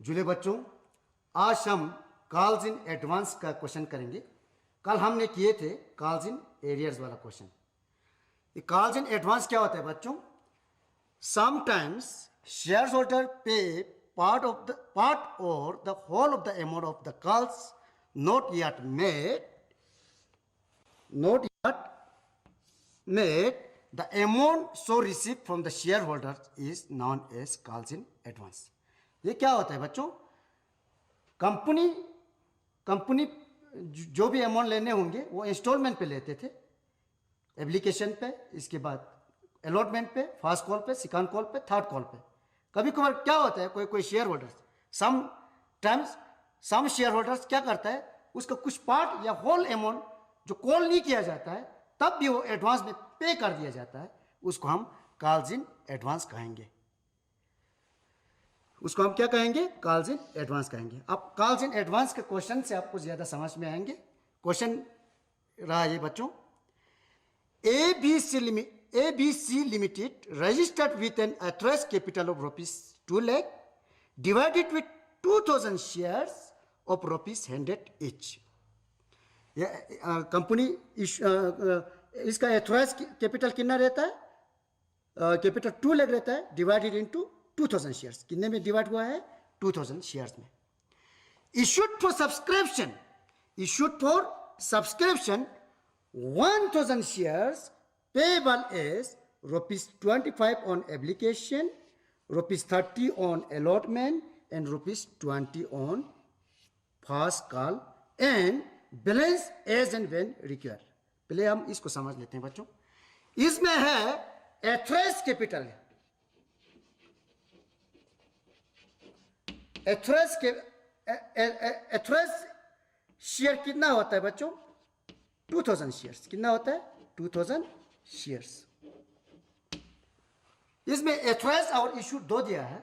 जुले बच्चों, आज हम कॉल्स इन एडवांस का क्वेश्चन करेंगे। कल हमने किए थे कॉल्स इन एरियर्स वाला क्वेश्चन। ये कॉल्स इन एडवांस क्या होता है बच्चों? Sometimes share holder pay part और the whole of the amount of the calls not yet made, the amount so received from the shareholders is known as calls in advance। ये क्या होता है बच्चों? कंपनी जो भी अमाउंट लेने होंगे वो इंस्टॉलमेंट पे लेते थे, एप्लीकेशन पे, इसके बाद अलॉटमेंट पे, फर्स्ट कॉल पे, सेकंड कॉल पे, थर्ड कॉल पे। कभी कभार क्या होता है, कोई शेयर होल्डर्स, सम शेयर होल्डर्स क्या करता है, उसका कुछ पार्ट या होल अमाउंट जो कॉल नहीं किया जाता है तब भी वो एडवांस में पे कर दिया जाता है, उसको हम कॉल्स इन एडवांस कहेंगे। उसको हम क्या कहेंगे? कॉल्स इन एडवांस कहेंगे। अब कॉल्स इन एडवांस के क्वेश्चन से आपको ज्यादा समझ में आएंगे। क्वेश्चन रहा ये बच्चों, ABC limited registered with an authorised capital of ₹2 lakh divided with 2000 shares of ₹100 each। Company इसका एथराइज कैपिटल कितना रहता है? कैपिटल 2 लाख रहता है, डिवाइडेड इनटू 2000 शेयर्स। कितने में डिवाइड हुआ है? 2000 शेयर्स में। Issued for subscription 1000 shares payable as ₹25 on application, ₹30 on allotment and ₹20 on first call and balance as and when required. पहले हम इसको समझ लेते हैं बच्चों। इसमें है एथराइज्ड कैपिटल। एथराइज्ड शेयर कितना होता है बच्चों? 2000 शेयर्स। कितना होता है? 2000 शेयर्स। इसमें एथराइज्ड और इशू दो दिया है।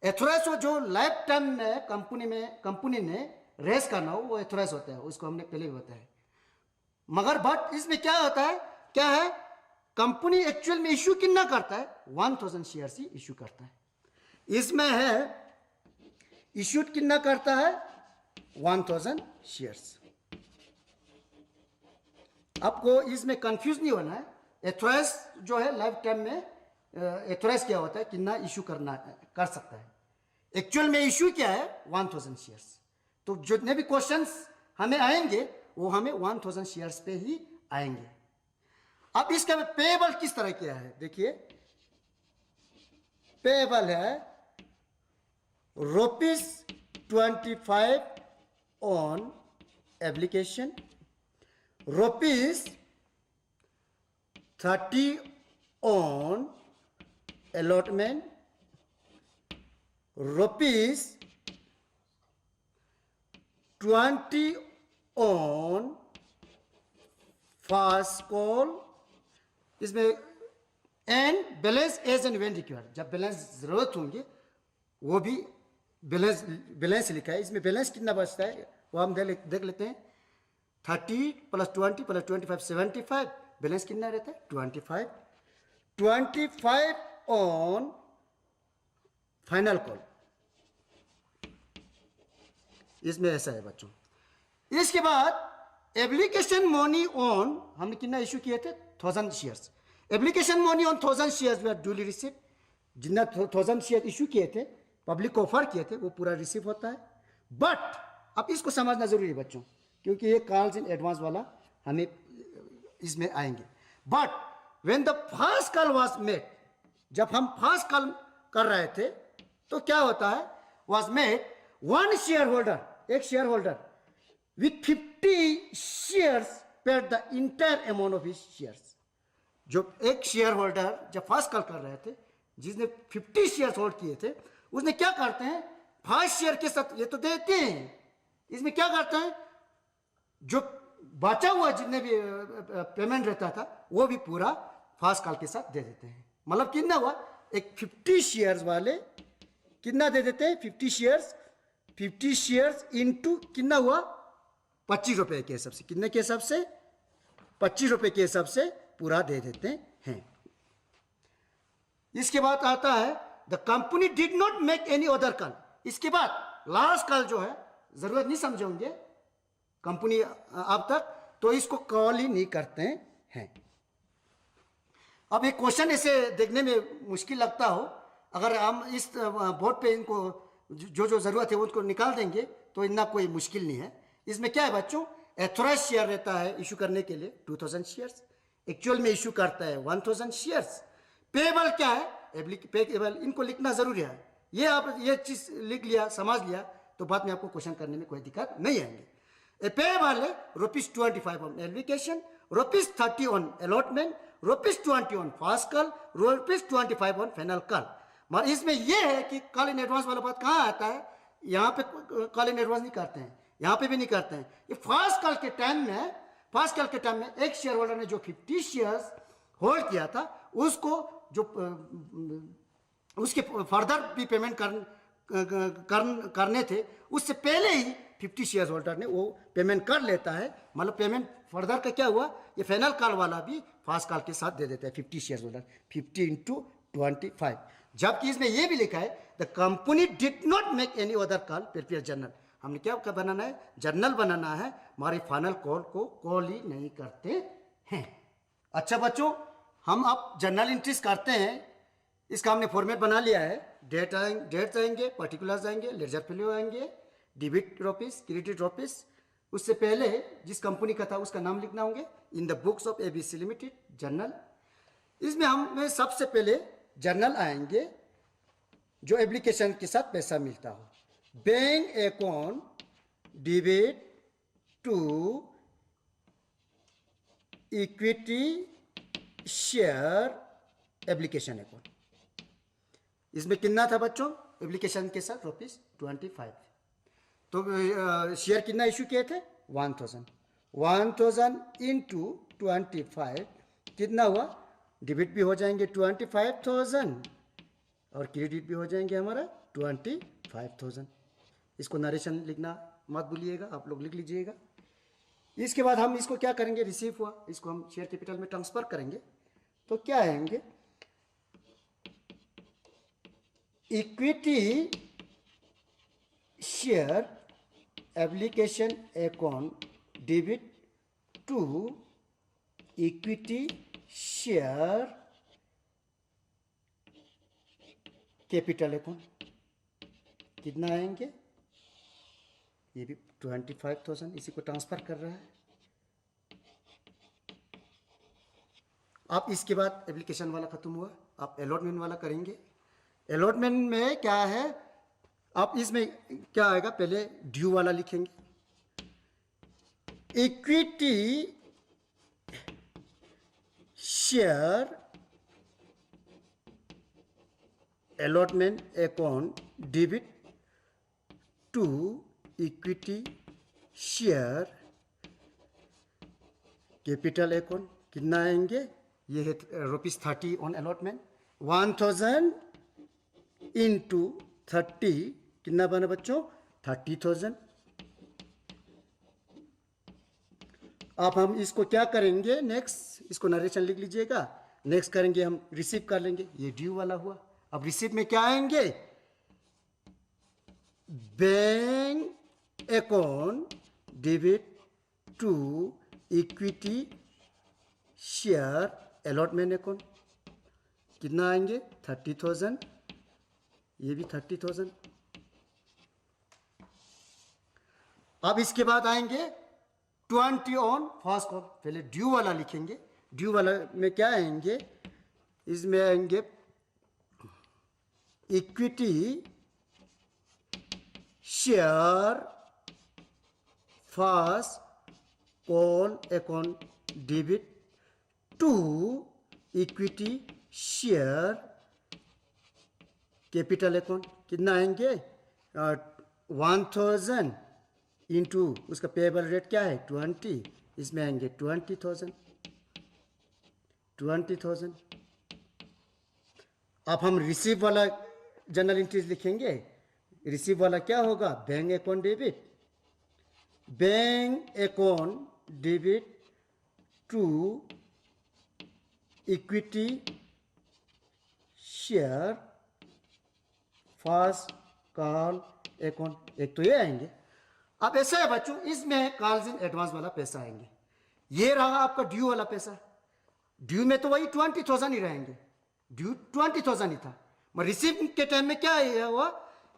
एथराइज्ड जो लाइफ टाइम में कंपनी ने रेस करना हो वो एथराइज होता है, उसको हमने पहले भी बताया। मगर बट इसमें क्या होता है, क्या है, कंपनी एक्चुअल में इश्यू कितना करता है? 1000 शेयर्स ही इश्यू करता है। इसमें है इश्यूड कितना करता है? 1000 शेयर्स। आपको इसमें कंफ्यूज नहीं होना है। एथराइज जो है लाइफ टाइम में एथराइज क्या होता है, कितना इश्यू कर सकता है। एक्चुअल में इश्यू क्या है? 1000 शेयर्स। तो जितने भी क्वेश्चंस हमें आएंगे वो हमें 1000 शेयर्स पे ही आएंगे। अब इसका पेएबल किस तरह किया है देखिए। पेएबल है ₹25 on application, ₹30 on allotment, ₹20 on first call, इसमें and balance as and when required. जब बैलेंस जरूरत होंगे वो भी बैलेंस लिखा है। इसमें बैलेंस कितना बचता है वो हम देख लेते हैं। 30 + 20 + 25 75। बैलेंस कितना रहता है? 25 ऑन फाइनल कॉल। इसमें ऐसा है बच्चों। इसके बाद एप्लीकेशन मनी ऑन, हमने कितना इश्यू किए थे? 1000 shares. Application money on 1000 shares were duly receive. जितना 1000 शेयर इश्यू किए थे, पब्लिक को ऑफर किए थे, वो पूरा रिसीव होता है। बट अब इसको समझना जरूरी है बच्चों, क्योंकि ये कॉल्स इन एडवांस वाला हमें इसमें आएंगे। But when the first call was made, जब हम फर्स्ट कॉल कर रहे थे तो क्या होता है? Was made one shareholder, एक shareholder with 50 shares paid the entire amount of his shares. जो एक शेयर होल्डर जब फर्स्ट कॉल कर रहे थे, जिसने 50 शेयर्स होल्ड किए थे, उसने क्या करते हैं? फर्स्ट शेयर के साथ ये तो देते हैं, इसमें क्या करते हैं? जो बचा हुआ जितने भी पेमेंट रहता था वो भी पूरा फर्स्ट कॉल के साथ दे देते हैं। मतलब कितना हुआ? एक 50 शेयर्स वाले कितना दे देते हैं? 50 शेयर्स इनटू कितना हुआ? 25 रुपए के हिसाब से। कितने के हिसाब से? 25 रुपए के हिसाब से पूरा दे देते हैं। इसके बाद आता है the company did not make any other call. इसके बाद लास्ट कॉल जो है, जरूरत नहीं समझोगे कंपनी अब तक, तो इसको कॉल ही नहीं करते हैं। अब एक क्वेश्चन ऐसे देखने में मुश्किल लगता हो, अगर हम इस बोर्ड पे इनको जो जो जरूरत है उनको निकाल देंगे तो इतना कोई मुश्किल नहीं है। इसमें क्या है बच्चों, एथोराइज शेयर रहता है इशू करने के लिए 2000 शेयर्स, एक्चुअल में इशू करता है 1000 शेयर्स। पेबल क्या है, पेबल, इनको लिखना जरूरी है। ये आप ये चीज लिख लिया, समझ लिया, तो बाद में आपको क्वेश्चन करने में कोई दिक्कत नहीं आएंगे। ए पेबल है ₹25 on application, ₹30 on allotment, ₹20 on first call, ₹25 on final call. मगर इसमें यह है कि कॉल इन एडवांस वाला बात कहाँ आता है, यहाँ पे कॉल इन एडवांस नहीं करते हैं, यहाँ पे भी नहीं करते हैं। ये फास्ट कॉल के टाइम में एक शेयर होल्डर ने जो 50 शेयर्स होल्ड किया था उसको जो उसके फर्दर भी पेमेंट करने थे, उससे पहले ही 50 शेयर होल्डर ने वो पेमेंट कर लेता है। मतलब पेमेंट फर्दर का क्या हुआ, ये फाइनल कॉल वाला भी फास्ट कॉल के साथ दे देता है 50 शेयर होल्डर, 50 × 25। जबकि इसमें ये भी लिखा है the company did not make any other call, prepare journal. हमने क्या बनाना है, जर्नल बनाना है, हमारे फाइनल कॉल को कॉल ही नहीं करते हैं। अच्छा बच्चों, हम अब जर्नल एंट्रीज करते हैं। इसका हमने फॉर्मेट बना लिया है, डेट आएंगे, पर्टिकुलर्स आएंगे, लेजर फैल्यू आएंगे, डेबिट रुपीस, क्रेडिट रुपीस। उससे पहले जिस कंपनी का था उसका नाम लिखना होंगे, in the books of ABC limited journal. इसमें हमें सबसे पहले जर्नल आएंगे जो एप्लीकेशन के साथ पैसा मिलता हो, bank account debit to equity share application account. इसमें कितना था बच्चों, एप्लीकेशन के साथ ₹25। तो शेयर कितना इशू किए थे, 1000 × 25 कितना हुआ, डेबिट भी हो जाएंगे 25,000 और क्रेडिट भी हो जाएंगे हमारा 25,000। इसको नरेशन लिखना मत भूलिएगा, आप लोग लिख लीजिएगा। इसके बाद हम इसको क्या करेंगे, रिसीव हुआ, इसको हम शेयर कैपिटल में ट्रांसफर करेंगे। तो क्या आएंगे, equity share application account debit to equity share capital account. कितना आएंगे, ये भी 25,000, इसी को ट्रांसफर कर रहा है। अब इसके बाद एप्लीकेशन वाला खत्म हुआ, आप अलॉटमेंट वाला करेंगे। अलॉटमेंट में क्या है, आप इसमें क्या आएगा, पहले ड्यू वाला लिखेंगे, equity share allotment account debit to equity share capital account. कितना आएंगे, ये है ₹30 ऑन अलॉटमेंट, 1000 × 30 कितना बना बच्चों, 30,000। अब हम इसको क्या करेंगे, नेक्स्ट इसको नरेशन लिख लीजिएगा। नेक्स्ट करेंगे हम रिसीव कर लेंगे, ये ड्यू वाला हुआ। अब रिसीव में क्या आएंगे, bank account debit to equity share allotment account. कितना आएंगे, 30,000, ये भी 30,000। अब इसके बाद आएंगे 20 ऑन फास्ट कॉल। पहले ड्यू वाला लिखेंगे, ड्यू वाला में क्या आएंगे, इसमें आएंगे equity share first call account debit to equity share capital account. कितना आएंगे, 1000 इंटू उसका पेएबल रेट क्या है 20, इसमें आएंगे 20,000। अब हम रिसीव वाला जनरल एंट्रीज लिखेंगे। रिसीव वाला क्या होगा, bank account debit to equity share first call account, एक तो ये आएंगे। अब ऐसा है बच्चों, इसमें कॉल्स इन एडवांस वाला पैसा आएंगे। ये रहा आपका ड्यू वाला पैसा। ड्यू में तो वही 20,000 ही रहेंगे, ड्यू 20,000 ही था। मगर रिसीव के टाइम में क्या हुआ,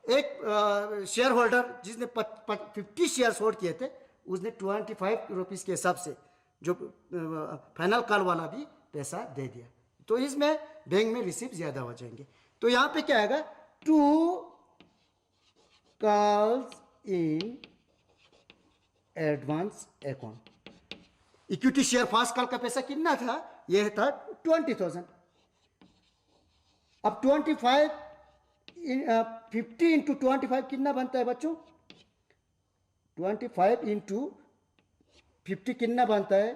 एक शेयर होल्डर जिसने 50 शेयर होल्ड किए थे, उसने 25 रुपीज़ के हिसाब से जो फाइनल कॉल वाला भी पैसा दे दिया, तो इसमें बैंक में रिसीव ज़्यादा हो जाएंगे। तो यहाँ पे क्या आएगा, 2 calls in advance account. Equity share first call का पैसा कितना था, यह था 20,000। अब 50 इंटू 25 कितना बनता है बच्चों, 25 इंटू 50 कितना बनता है,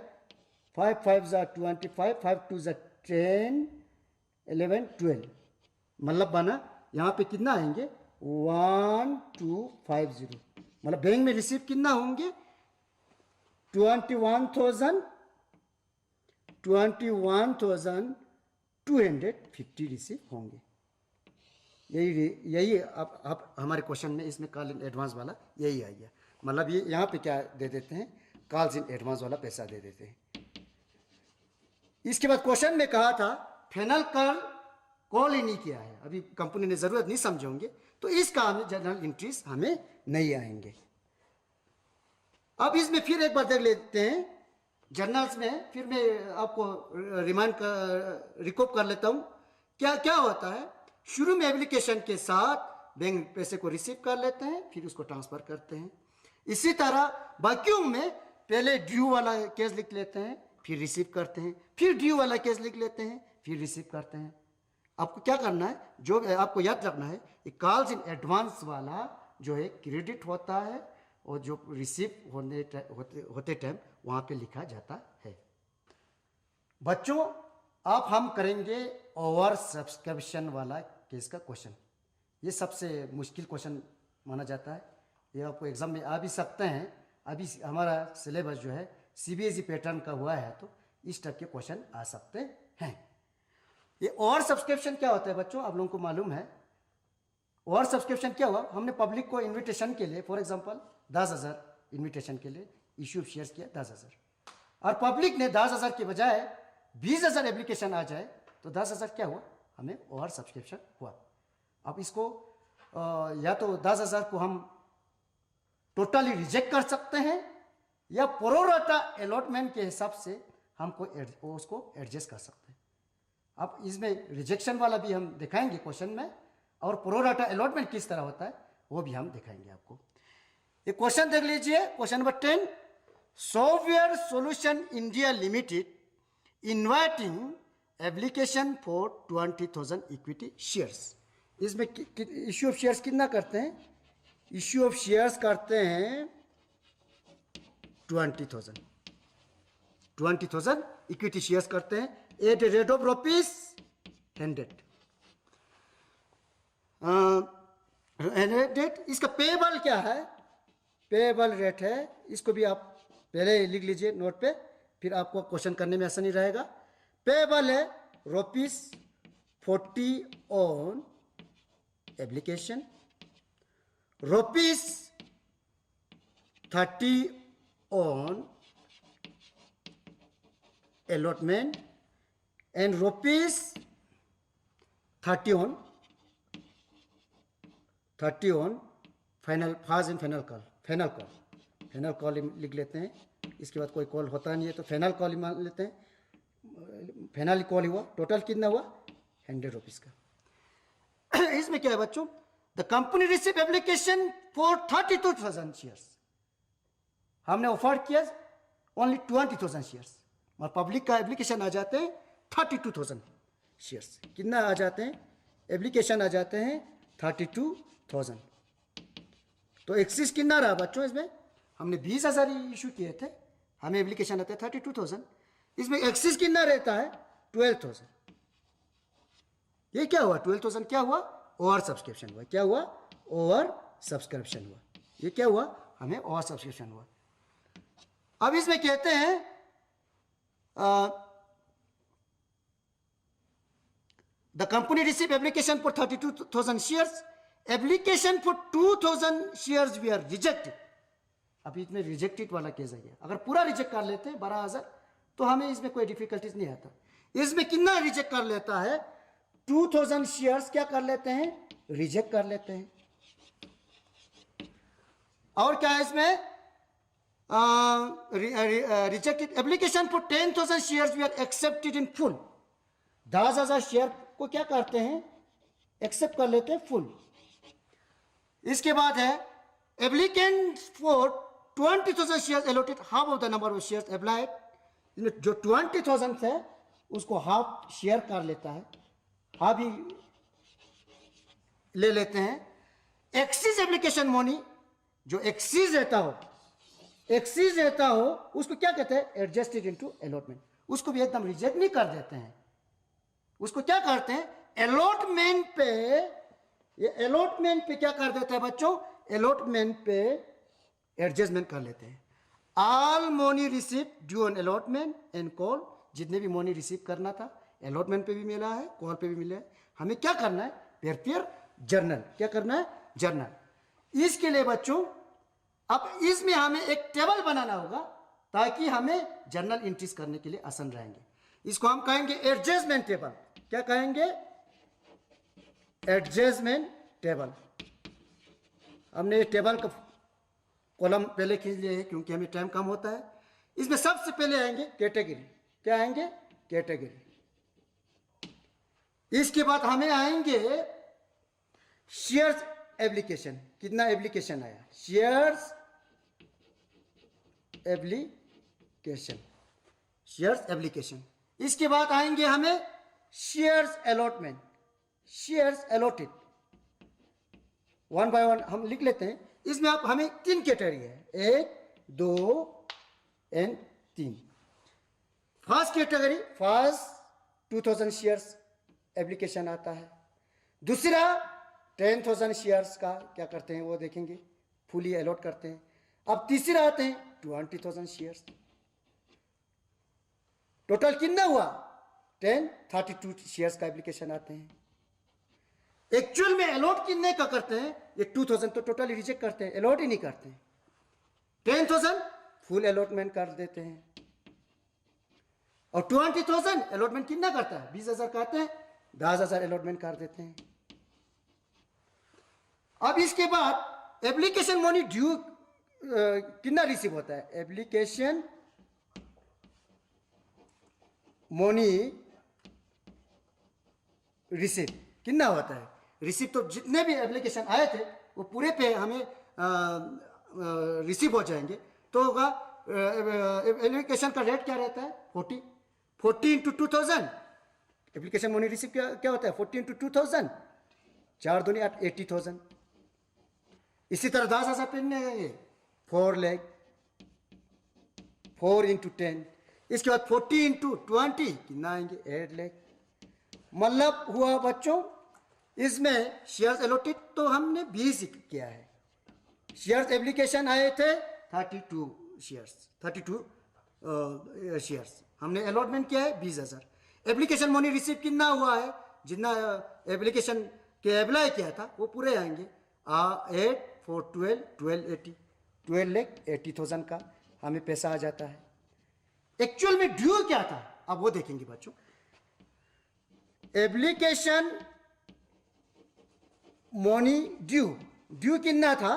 5 5 ज़ा 25, 5 2 ज़ा 10, 11 12, मतलब बना यहाँ पे कितना आएंगे 1250। मतलब बैंक में रिसीव कितना होंगे 21,250 रिसीव होंगे। यही अब हमारे क्वेश्चन में इसमें कॉल इन एडवांस वाला यही आ गया। मतलब ये यहाँ पे क्या दे देते हैं, कॉल्स इन एडवांस वाला पैसा दे देते हैं। इसके बाद क्वेश्चन में कहा था फाइनल कॉल ही नहीं किया है, अभी कंपनी ने जरूरत नहीं समझे होंगे, तो इसका हमें जनरल एंट्रीज हमें नहीं आएंगे। अब इसमें फिर एक बार देख लेते हैं जर्नल्स में, फिर मैं आपको रिकॉप कर लेता हूं क्या क्या होता है। शुरू में एप्लीकेशन के साथ बैंक पैसे को रिसीव कर लेते हैं, फिर उसको ट्रांसफर करते हैं। इसी तरह बाकियों में पहले ड्यू वाला केस लिख लेते हैं, फिर रिसीव करते हैं, फिर ड्यू वाला केस लिख लेते हैं, फिर रिसीव करते हैं। आपको क्या करना है, जो आपको याद रखना है, कॉल्स इन एडवांस वाला जो है क्रेडिट होता है, और जो रिसीव होते टाइम वहाँ पे लिखा जाता है। बच्चों अब हम करेंगे ओवर सब्सक्रिप्शन वाला केस का क्वेश्चन। ये सबसे मुश्किल क्वेश्चन माना जाता है, ये आपको एग्जाम में आ भी सकते हैं। अभी हमारा सिलेबस जो है CBSE पैटर्न का हुआ है, तो इस टाइप के क्वेश्चन आ सकते हैं। ये ओवर सब्सक्रिप्शन क्या होता है बच्चों, आप लोगों को मालूम है। ओवर सब्सक्रिप्शन क्या हुआ, हमने पब्लिक को इन्विटेशन के लिए फॉर एग्जांपल 10,000 इन्विटेशन के लिए इश्यू ऑफ शेयर्स किया 10,000, और पब्लिक ने 10,000 के बजाय 20,000 एप्लीकेशन आ जाए, तो 10,000 क्या हुआ, हमें ओवर सब्सक्रिप्शन हुआ। अब इसको या तो 10,000 को हम टोटली रिजेक्ट कर सकते हैं, या प्रोराटा अलॉटमेंट के हिसाब से हमको उसको एडजस्ट कर सकते हैं। अब इसमें रिजेक्शन वाला भी हम दिखाएंगे क्वेश्चन में, और प्रोराटा अलॉटमेंट किस तरह होता है वो भी हम दिखाएंगे आपको। ये क्वेश्चन देख लीजिए, question number 10, software solution India limited inviting application for 20,000 equity shares. इसमें इश्यू ऑफ शेयर्स कितना करते हैं, इश्यू ऑफ शेयर्स करते हैं 20,000 इक्विटी शेयर्स करते हैं at a rate of ₹100। Date इसका पेबल क्या है, पेबल रेट है, इसको भी आप पहले लिख लीजिए नोट पे, फिर आपको क्वेश्चन करने में आसानी रहेगा। पेबल है ₹40 on application, ₹30 on allotment, and ₹30 on final phase and final call. Final call लिख लेते हैं, इसके बाद कोई कॉल होता नहीं है तो फाइनल कॉल ही मान लेते हैं। फाइनल कॉल हुआ, टोटल कितना हुआ ₹100 का। इसमें क्या है बच्चों, the company receive application for 32,000 shares. हमने ऑफर किया ओनली 20,000 शेयर्स, और पब्लिक का एप्लीकेशन आ जाते हैं 32,000 शेयर्स। कितना आ जाते हैं, एप्लीकेशन आ जाते हैं 32,000। तो एक्सिस कितना रहा बच्चों, इसमें हमने 20,000 इशू किए थे, हमें एप्लीकेशन आते हैं 32,000। इसमें एक्सिस कितना रहता है 12,000। ये क्या हुआ 12,000 क्या हुआ, ओवर सब्सक्रिप्शन हुआ। क्या हुआ, ओवर सब्सक्रिप्शन हुआ। ये क्या हुआ, हमें ओवर सब्सक्रिप्शन हुआ। अब इसमें कहते हैं the company received application for 32,000 shares application for 2000 shares were rejected. अभी इसमें रिजेक्टेड वाला केस है। अगर पूरा रिजेक्ट कर लेते हैं 12,000 तो हमें इसमें कोई डिफिकल्टीज नहीं आता। इसमें कितना रिजेक्ट कर लेता है? 2000 शेयर्स क्या कर लेते हैं? रिजेक्ट कर लेते हैं। और क्या है इसमें? Rejected application for 10,000 shares were accepted in full. 10,000 share को क्या करते हैं? एक्सेप्ट कर लेते हैं फुल। इसके बाद है applicant for 20,000 shares allotted half of the number of shares applied. जो 20,000 है उसको हाफ शेयर कर लेता है, हाफ ही ले लेते हैं। एक्सीज एप्लीकेशन मनी, जो एक्सीज रहता हो उसको क्या कहते हैं? Adjusted into allotment. उसको भी एकदम रिजेक्ट नहीं कर देते हैं, उसको क्या करते हैं? अलॉटमेंट पे, ये अलॉटमेंट पे क्या कर देता है बच्चों? अलॉटमेंट पे एडजस्टमेंट कर लेते हैं। All money receive due on allotment and call. जितने भी मनी रिसीव करना था अलॉटमेंट पे भी मिला है, कॉल पे भी मिला है। हमें क्या करना है? Prepare journal. क्या करना है? जर्नल। इसके लिए बच्चों अब इसमें हमें एक टेबल बनाना होगा ताकि हमें जर्नल एंट्रीज करने के लिए आसान रहेंगे। इसको हम कहेंगे एडजस्टमेंट टेबल। क्या कहेंगे? Adjustment table. हमने ये टेबल का कॉलम पहले खींच लिए है क्योंकि हमें टाइम कम होता है। इसमें सबसे पहले आएंगे कैटेगरी। क्या आएंगे? कैटेगरी। इसके बाद हमें आएंगे शेयर्स एप्लीकेशन। कितना एप्लीकेशन आया? Shares application, shares application. इसके बाद आएंगे हमें shares allotment, shares allotted. One by one हम लिख लेते हैं। इसमें आप हमें 3 कैटेगरी है, 1, 2 and 3। First category, first 2000 shares application आता है। दूसरा 10,000 शेयर्स का क्या करते हैं वो देखेंगे, फुली अलॉट करते हैं। अब तीसरा आते हैं 20,000 शेयर्स। टोटल कितना हुआ? 32 शेयर्स का एप्लीकेशन आते हैं। एक्चुअल में अलॉट कितने का करते हैं? ये 2000 तो टोटली रिजेक्ट करते हैं, अलॉट ही नहीं करते हैं। 10,000 फुल अलॉटमेंट कर देते हैं और 20,000 अलॉटमेंट कितना करता है? 20,000 करते हैं, 10,000 अलॉटमेंट कर देते हैं। अब इसके बाद एप्लीकेशन मनी ड्यू कितना रिसीव होता है? एप्लीकेशन मनी रिसीव कितना होता है? रिसीव तो जितने भी एप्लीकेशन आए थे वो पूरे पे हमें रिसीव हो जाएंगे। तो होगा एप्लीकेशन का रेट क्या रहता है? 40 इंटू 2000। एप्लीकेशन मनी रिसीव क्या होता है? 40 इंटू 2000, 4 दूनी 8, 80,000। इसी तरह 10,000 पे 4 लाख, 4 इंटू 10। इसके बाद 40 इंटू 20 कितना आएंगे? 8 लाख। मतलब हुआ बच्चों इसमें शेयर्स अलॉटेड तो हमने 20 किया है। शेयर्स एप्लीकेशन आए थे 32 शेयर्स, हमने अलॉटमेंट किया है 20,000। एप्लीकेशन मनी रिसीव कितना हुआ है? जितना एप्लीकेशन के अप्लाई किया था वो पूरे आएंगे। 8 4 12 1280, 12,80,000 का हमें पैसा आ जाता है। एक्चुअल में ड्यू क्या था अब वो देखेंगे बच्चों। एप्लीकेशन मनी ड्यू कितना था?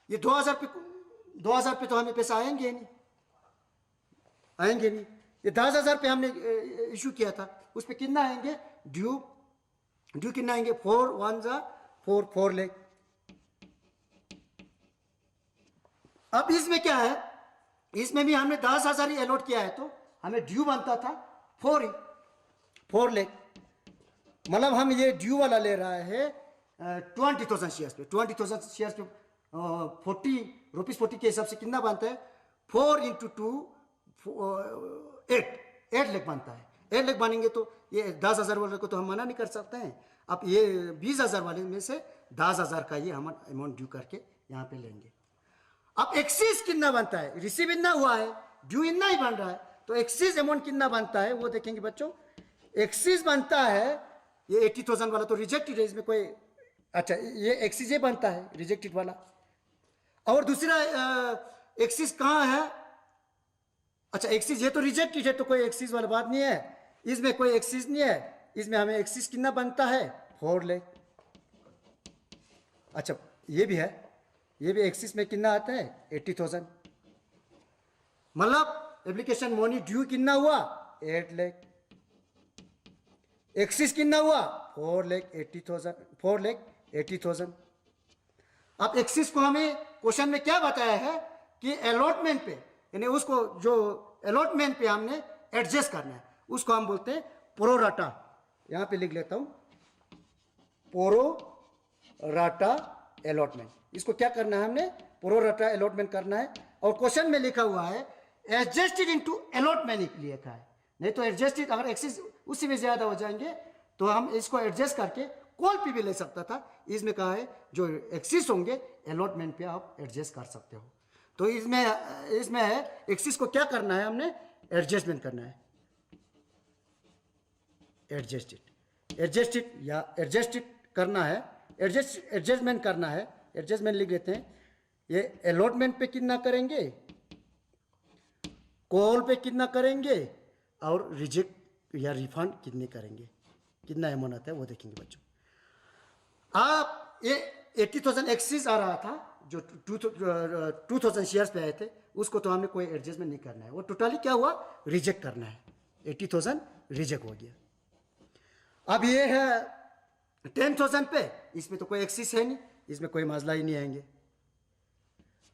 ये 2,000 पे तो हमें पैसा आएंगे नहीं। ये 10,000 पे हमने इशू किया था, उस पे कितना आएंगे? ड्यू कितना आएंगे? 4 1 4 लाख। अब इसमें क्या है? इसमें भी हमने 10,000 ही अलॉट किया है तो हमें ड्यू बनता था 4 लाख। मतलब हम ये ड्यू वाला ले रहा है 20,000 शेयर्स पे। 20,000 शेयर्स पे 40 के हिसाब से कितना बनता है? 4 इंटू 2 8 लाख बनता है। 8 लाख बनेंगे तो ये 10,000 वाले को तो हम मना नहीं कर सकते हैं। अब ये 20,000 वाले में से 10,000 का ये हम अमाउंट ड्यू करके यहाँ पे लेंगे। अब एक्सीज कितना बनता है? रिसीव इतना हुआ है, ड्यू इतना ही बन रहा है, तो एक्सीज अमाउंट कितना बनता है वो देखेंगे बच्चों। एक्सीज बनता है ये 80,000 वाला तो रिजेक्टेड है, इसमें कोई अच्छा, ये एक्सिस ये बनता है रिजेक्टेड वाला, और दूसरा एक्सिस कहाँ है? अच्छा, एक्सिस ये तो रिजेक्टेड है, तो कोई एक्सिस वाला बात नहीं है, इसमें कोई एक्सिस नहीं है, इसमें हमें एक्सिस कितना बनता है? 4 लाख। अच्छा, ये भी है, ये भी एक्सिस में कितना आता है? 80,000। मतलब एप्लीकेशन मनी ड्यू कितना हुआ? 8 लाख। एक्सिस कितना हुआ? 4,80,000। अब एक्सिस को हमें क्वेश्चन में क्या बताया है कि अलॉटमेंट पे, यानी उसको जो अलॉटमेंट पे हमने एडजस्ट करना है, उसको हम बोलते हैं प्रोराटा। यहां पे लिख लेता हूं, प्रोराटा अलॉटमेंट। इसको क्या करना है? हमने प्रोराटा अलॉटमेंट करना है, और क्वेश्चन में लिखा हुआ है एडजस्टेड इनटू अलॉटमेंट लिखा है, नहीं तो एडजस्टेड, अगर एक्सिस उससे भी ज्यादा हो जाएंगे तो हम इसको एडजस्ट करके कॉल पे भी ले सकता था। इसमें कहा है जो एक्सिस होंगे अलॉटमेंट पे आप एडजस्ट कर सकते हो। तो इसमें है एक्सिस को क्या करना है? हमने एडजस्टमेंट करना है, एडजस्टेड या एडजस्टेड करना है, एडजस्टमेंट करना है, एडजस्टमेंट लिख देते हैं। ये अलॉटमेंट पे कितना करेंगे, कॉल पे कितना करेंगे, और रिजेक्ट या रिफंड कितने करेंगे, कितना अमाउंट आता है वो देखेंगे बच्चों। आप ये 80,000 एक्सिस आ रहा था जो 2,000 शेयर्स पे आए थे, उसको तो हमने कोई एडजस्टमेंट नहीं करना है, वो टोटली क्या हुआ? रिजेक्ट करना है। 80,000 रिजेक्ट हो गया। अब ये है 10,000 पे, इसमें तो कोई एक्सिस है नहीं, इसमें कोई मसला ही नहीं आएंगे।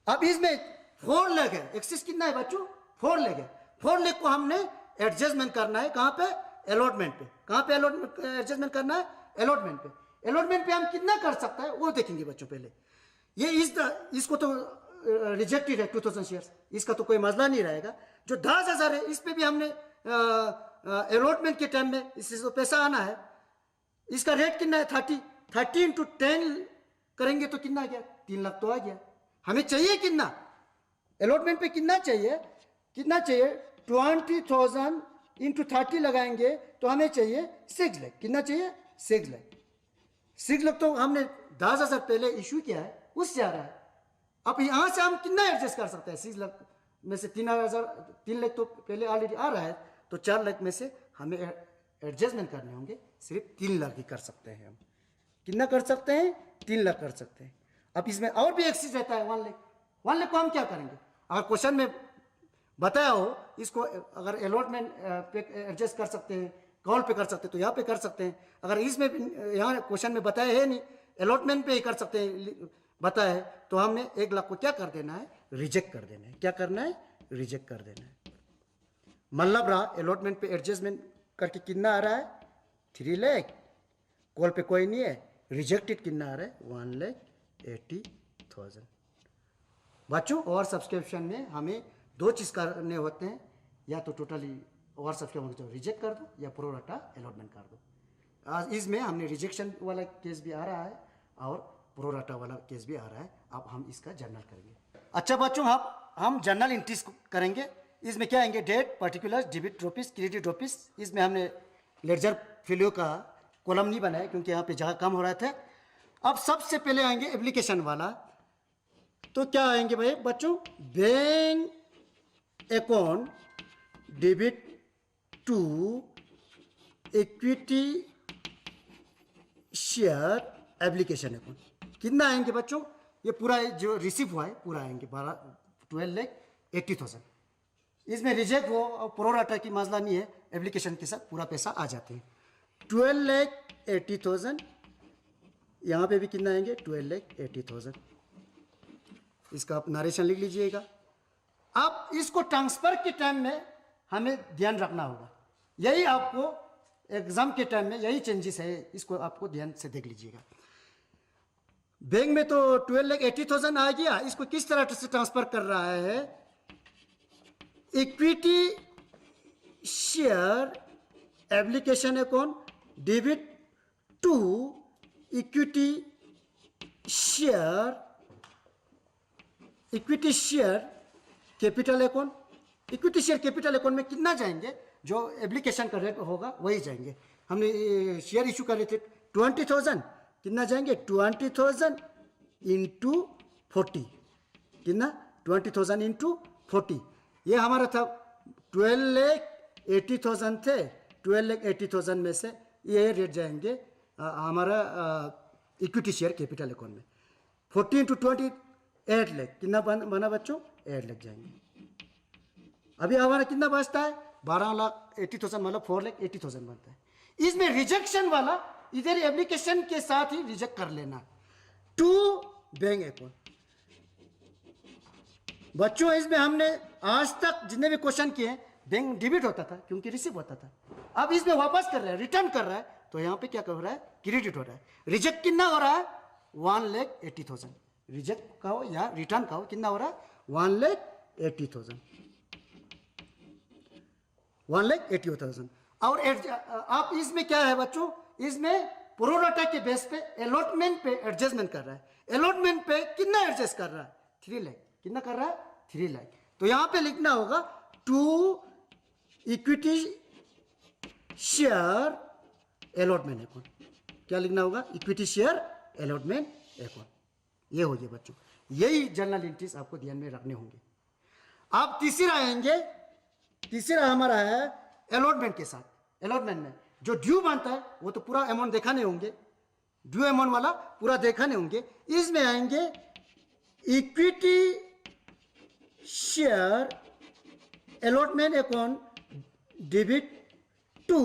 अब इसमें 4 लाख है, एक्सिस कितना है बच्चों? 4 लाख है। 4 लाख को हमने एडजस्टमेंट करना है, कहां पे? अलॉटमेंट पे। कहां पे अलॉटमेंट एडजस्टमेंट करना है? अलॉटमेंट पे। अलॉटमेंट पे हम कितना कर सकता है वो देखेंगे बच्चों। पहले ये इसको तो रिजेक्टेड है 2,000 शेयर्स, इसका तो कोई मसला नहीं रहेगा। जो 10,000 है इस पे भी हमने अलॉटमेंट के टाइम में इससे तो पैसा आना है। इसका रेट कितना है? 30 इंटू 10 करेंगे तो कितना आ गया? 3 लाख तो आ गया। हमें चाहिए कितना? अलॉटमेंट पे कितना चाहिए? 20,000 इंटू 30 लगाएंगे तो हमें चाहिए 6 लाख। कितना चाहिए? 6 लाख। 6 लाख तो हमने 10,000 पहले इशू किया है, उससे आ रहा है। अब यहां से हम कितना एडजस्ट कर सकते हैं? 6 लाख में से 3 लाख तो पहले ऑलरेडी आ रहा है, तो 4 लाख में से हमें एडजस्टमेंट करने होंगे। सिर्फ 3 लाख ही कर सकते हैं हम। कितना कर सकते हैं? 3 लाख कर सकते हैं। अब इसमें और भी एक्सिस रहता है 1 लाख। 1 लाख को हम क्या करेंगे? अगर क्वेश्चन में बताया हो इसको अगर अलॉटमेंट पे एडजस्ट कर सकते हैं, कॉल पे कर सकते हैं, तो यहाँ पे कर सकते हैं। अगर इसमें यहाँ क्वेश्चन में बताया है नहीं, अलॉटमेंट पे ही कर सकते हैं बताया है, तो हमने 1 लाख को क्या कर देना है? रिजेक्ट कर देना है। क्या करना है? रिजेक्ट कर देना है। मतलब रहा अलॉटमेंट पे एडजस्टमेंट करके कितना आ रहा है? 3 लाख। कॉल पे कोई नहीं है, रिजेक्टेड कितना आ रहा है? 1,80,000। बच्चों, और सब्सक्रिप्शन में हमें 2 चीज़ करने होते हैं, या तो टोटली और सब्सक्रिप्शन रिजेक्ट कर दो या प्रोराटा अलॉटमेंट कर दो। आज इसमें हमने रिजेक्शन वाला केस भी आ रहा है और प्रोराटा वाला केस भी आ रहा है। अब हम इसका जर्नल करेंगे। अच्छा बच्चों, हम जर्नल एंट्रीज करेंगे। इसमें क्या आएंगे? डेट, पर्टिकुलर, डेबिट ड्रॉपिस, क्रेडिट ड्रॉपिस। इसमें हमने लेडजर फिलियो का कॉलम नहीं बनाया क्योंकि यहाँ पे जगह कम हो रहा था। अब सबसे पहले आएंगे एप्लीकेशन वाला। तो क्या आएंगे भाई बच्चों? Bank account debit to equity share application account. कितना आएंगे बच्चों? ये पूरा जो रिसीव हुआ है पूरा आएंगे 12,80,000। इसमें रिजेक्ट हो और प्रोराटा की मसला नहीं है, एप्लीकेशन के साथ पूरा पैसा आ जाते हैं। 12,80,000। यहाँ पे भी कितना आएंगे? 12,80,000। इसका आप नरेशन लिख लीजिएगा। अब इसको ट्रांसफर के टाइम में हमें ध्यान रखना होगा। यही आपको एग्जाम के टाइम में यही चेंजेस है, इसको आपको ध्यान से देख लीजिएगा। बैंक में तो 12,80,000 आ गया, इसको किस तरह से ट्रांसफर कर रहा है? Equity share application account debit to equity share capital account. Equity share capital account में कितना जाएंगे? जो एप्लीकेशन का रेट होगा वही जाएंगे। हमने शेयर इशू कर रहे थे 20,000, कितना जाएंगे 20,000 इंटू 40, कितना 20,000 इंटू 40, ये हमारा था 12,80,000 थे, 12,80,000 में से ये रेट जाएंगे हमारा इक्विटी शेयर कैपिटल अकाउंट में। 40 इंटू 20 8 लाख, कितना बना बच्चों 8 लाख जाएंगे। अभी हमारा कितना बचता है 12,80,000 मतलब 4,80,000 बनता है। इसमें रिजेक्शन वाला इधर एप्लीकेशन के साथ ही रिजेक्ट कर लेना। टू बैंक अकाउंट बच्चों, इसमें हमने आज तक जितने भी क्वेश्चन किए बैंक डेबिट होता था क्योंकि रिसीव होता था। अब इसमें वापस कर रहा है, रिटर्न कर रहा है, तो यहाँ पे क्या कर रहा है क्रेडिट हो रहा है। रिजेक्ट कितना हो रहा है 1,80,000, रिजेक्ट का हो या रिटर्न का हो कितना हो रहा है 1,80,000, 1,80,000। और आप इसमें क्या है बच्चों, इसमें प्रोराटा के बेस पे अलॉटमेंट पे एडजस्टमेंट कर रहा है। अलॉटमेंट पे कितना एडजस्ट कर रहा है 3 लाख, कितना कर रहा है 3 लाख। तो यहां पे लिखना होगा to equity share allotment account, क्या लिखना होगा इक्विटी शेयर अलॉटमेंट अकाउंट। ये हो गया बच्चों, यही जर्नल एंट्रीज आपको ध्यान में रखने होंगे। आप तीसरा आएंगे, तीसरा हमारा है अलॉटमेंट के साथ। अलॉटमेंट में जो ड्यू बनता है वो तो पूरा अमाउंट दिखाने होंगे, ड्यू अमाउंट वाला पूरा दिखाने होंगे। इसमें आएंगे equity share allotment account debit to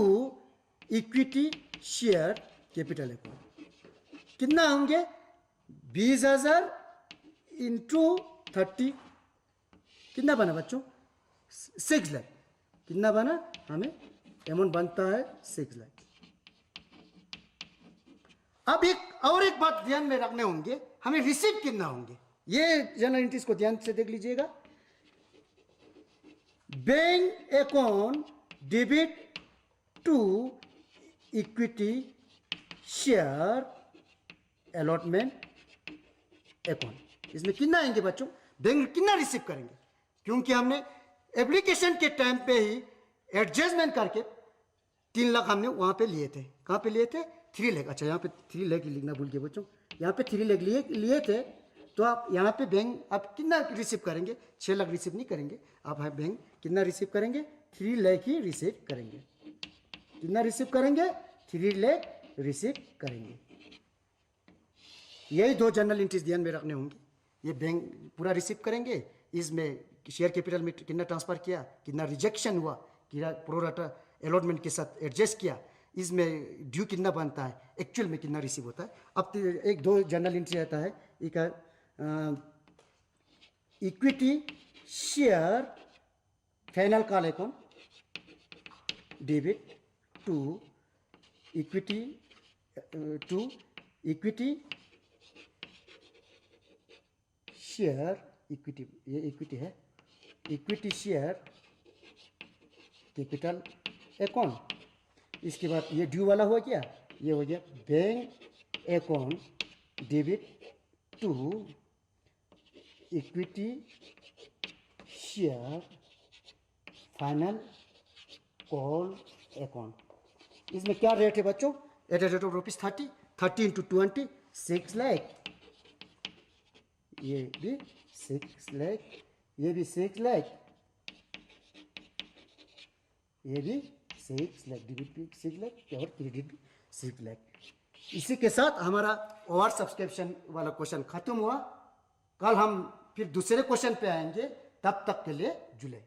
equity share capital account, कितना होंगे 20,000 इंटू 30, कितना बना बच्चों 6 लाख, कितना बना हमें अमाउंट बनता है 6 लाख। अब एक बात ध्यान में रखने होंगे, हमें रिसीव कितना होंगे, ये जर्नल एंट्रीज को ध्यान से देख लीजिएगा। Bank account debit to equity share allotment account, इसमें कितना आएंगे बच्चों, बैंक कितना रिसीव करेंगे, क्योंकि हमने एप्लीकेशन के टाइम पे ही एडजस्टमेंट करके 3 लाख हमने वहां पे लिए थे। कहां पे लिए थे 3 लाख, अच्छा यहाँ पे 3 लाख लिखना भूल गए बच्चों, यहाँ पे 3 लाख लिए थे। तो आप यहाँ पे बैंक आप कितना रिसीव करेंगे 6 लाख रिसीव नहीं करेंगे आप, बैंक कितना रिसीव करेंगे 3 लाख ही रिसीव करेंगे। कितना रिसीव करेंगे 3 लाख रिसीव करेंगे। यही 2 जर्नल एंट्रीज ध्यान में रखने होंगे। ये बैंक पूरा रिसीव करेंगे, इसमें शेयर कैपिटल में कितना ट्रांसफर किया, कितना रिजेक्शन हुआ, कितना प्रोराटा अलॉटमेंट के साथ एडजस्ट किया, इसमें ड्यू कितना बनता है, एक्चुअल में कितना रिसीव होता है। अब 1-2 जर्नल एंट्री आता है, एक equity share final call account debit to equity share equity, ये इक्विटी है, इक्विटी शेयर कैपिटल अकाउंट। इसके बाद ये ड्यू वाला हो गया, ये हो गया bank account debit to equity share final call account. इसमें क्या रेट है बच्चों, at rate of ₹30, 30 into 20 6 lakh, ये भी 6 लाख, ये भी 6 लाख, ये भी 6 लाख, डेबिट भी 6 लाख और क्रेडिट भी 6 लाख। इसी के साथ हमारा ओवर सब्सक्रिप्शन वाला क्वेश्चन खत्म हुआ। कल हम फिर दूसरे क्वेश्चन पे आएंगे, तब तक के लिए जुड़े।